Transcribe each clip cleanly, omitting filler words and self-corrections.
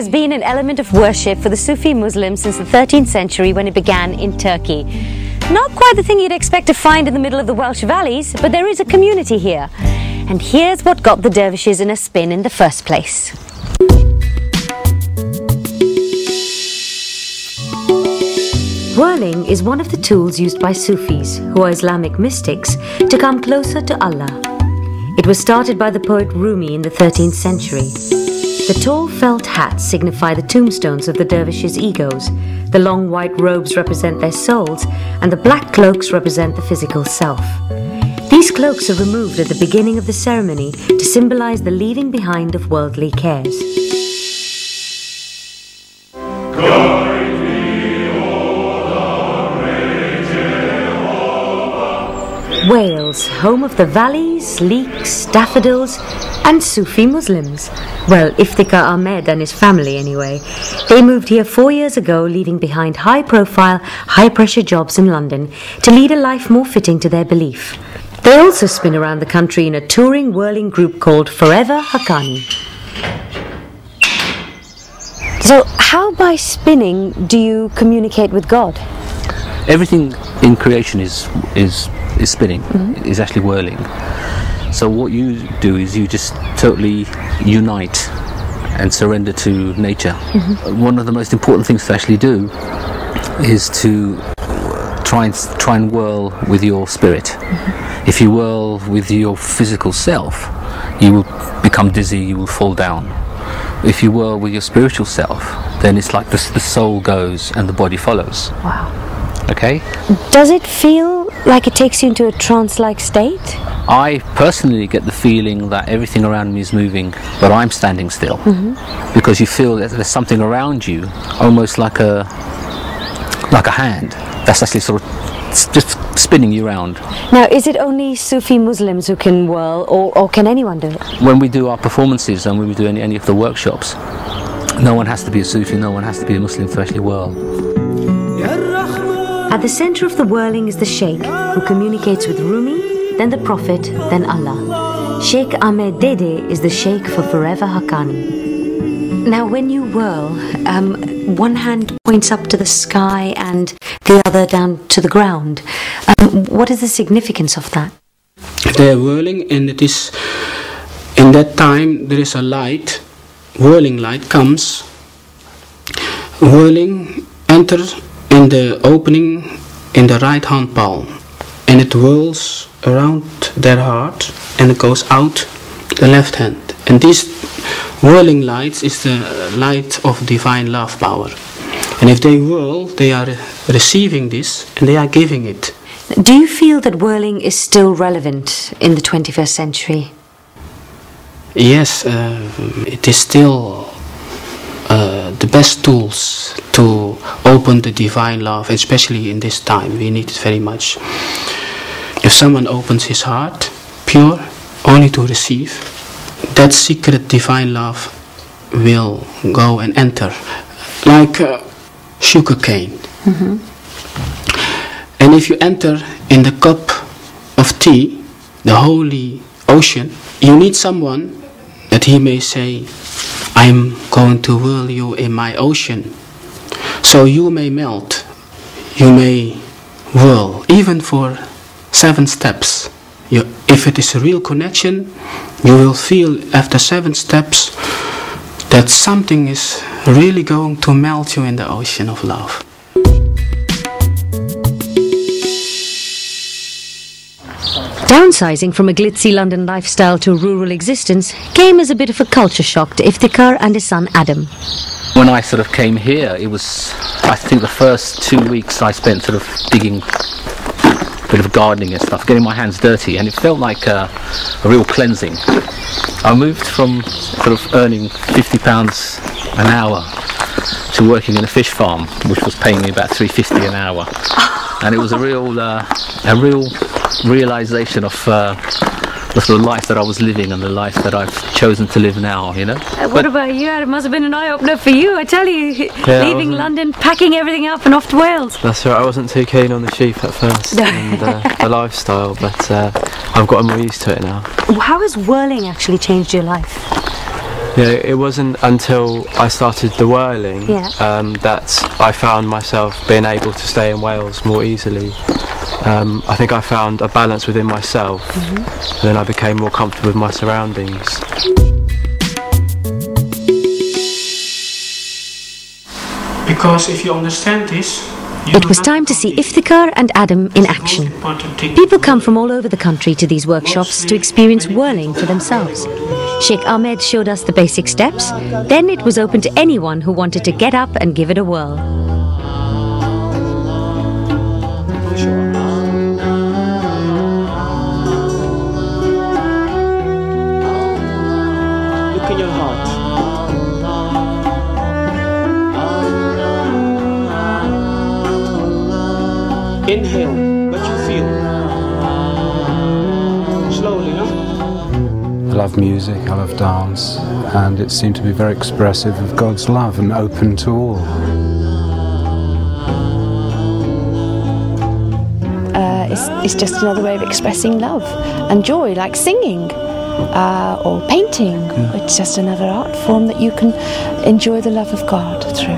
has been an element of worship for the Sufi Muslims since the 13th century when it began in Turkey. Not quite the thing you'd expect to find in the middle of the Welsh valleys, but there is a community here. And here's what got the dervishes in a spin in the first place. Whirling is one of the tools used by Sufis, who are Islamic mystics, to come closer to Allah. It was started by the poet Rumi in the 13th century. The tall felt hats signify the tombstones of the dervishes' egos, the long white robes represent their souls, and the black cloaks represent the physical self. These cloaks are removed at the beginning of the ceremony to symbolize the leaving behind of worldly cares. Wales, home of the valleys, leeks, daffodils and Sufi Muslims. Well, Iftikhar Ahmed and his family anyway. They moved here 4 years ago, leaving behind high-profile, high-pressure jobs in London to lead a life more fitting to their belief. They also spin around the country in a touring whirling group called Forever Haqqani. So how by spinning do you communicate with God? Everything in creation is spinning, is actually whirling. So what you do is you just totally unite and surrender to nature. One of the most important things to actually do is to try and whirl with your spirit. If you whirl with your physical self, you will become dizzy, you will fall down. If you whirl with your spiritual self, then it's like the soul goes and the body follows. Wow. Okay? Does it feel like it takes you into a trance-like state? I personally get the feeling that everything around me is moving, but I'm standing still. Because you feel that there's something around you, almost like a hand, that's actually sort of just spinning you around. Now, is it only Sufi Muslims who can whirl, or can anyone do it? When we do our performances and when we do any of the workshops, no one has to be a Sufi, no one has to be a Muslim to actually whirl. At the center of the whirling is the Sheikh, who communicates with Rumi, then the Prophet, then Allah. Sheikh Achmad Dede is the Sheikh for Forever Haqqani. Now when you whirl, one hand points up to the sky and the other down to the ground. What is the significance of that? They are whirling, and it is, in that time there is a light, whirling light comes, whirling enters in the opening in the right hand palm, and it whirls around their heart and it goes out the left hand. And this whirling light is the light of divine love power. And if they whirl, they are receiving this and they are giving it. Do you feel that whirling is still relevant in the 21st century? Yes, it is still the best tools to open the divine love, especially in this time. We need it very much. If someone opens his heart, pure, only to receive, that secret divine love will go and enter, like sugar cane. And if you enter in the cup of tea, the holy ocean, you need someone that he may say, I'm going to whirl you in my ocean. So you may melt, you may whirl, even for 7 steps. If it is a real connection, you will feel after 7 steps that something is really going to melt you in the ocean of love. Downsizing from a glitzy London lifestyle to rural existence came as a bit of a culture shock to Iftikhar and his son Adam. When I sort of came here, it was, I think the first 2 weeks I spent sort of digging, a bit of gardening and stuff, getting my hands dirty, and it felt like a real cleansing. I moved from sort of earning £50 an hour to working in a fish farm, which was paying me about £3.50 an hour. And it was a real realization of the sort of life that I was living and the life that I've chosen to live now, you know. What about you? It must have been an eye-opener for you, I tell you, leaving London, packing everything up and off to Wales. That's right, I wasn't too keen on the sheep at first and the lifestyle, but I've gotten more used to it now. How has whirling actually changed your life? Yeah, it wasn't until I started the whirling that I found myself being able to stay in Wales more easily. I think I found a balance within myself, and then I became more comfortable with my surroundings. Because if you understand this, It was time to see Iftikhar and Adam in action. People come from all over the country to these workshops to experience whirling for themselves. Sheikh Ahmed showed us the basic steps, then it was open to anyone who wanted to get up and give it a whirl. Look in your heart. Inhale, what you feel. Slowly, huh? I love music, I love dance, and it seemed to be very expressive of God's love and open to all. It's just another way of expressing love and joy, like singing or painting. It's just another art form that you can enjoy the love of God through.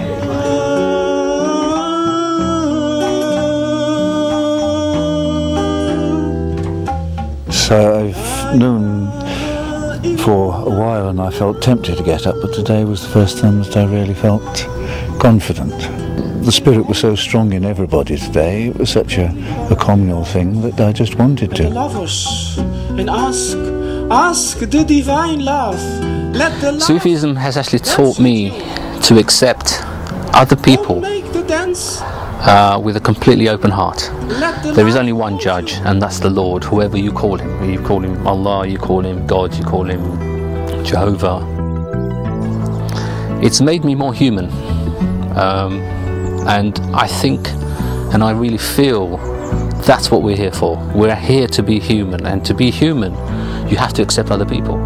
So I've known for a while and I felt tempted to get up, but today was the first time that I really felt confident. The spirit was so strong in everybody today, it was such a communal thing that I just wanted to. Lovers, and ask the divine love. Let the love Sufism has actually taught me to accept other people make the dance. with a completely open heart. There is only one judge, and that's the Lord, whoever you call him. You call him Allah, you call him God, you call him Jehovah. It's made me more human, and I think, and I really feel, that's what we're here for. We're here to be human, and to be human, you have to accept other people.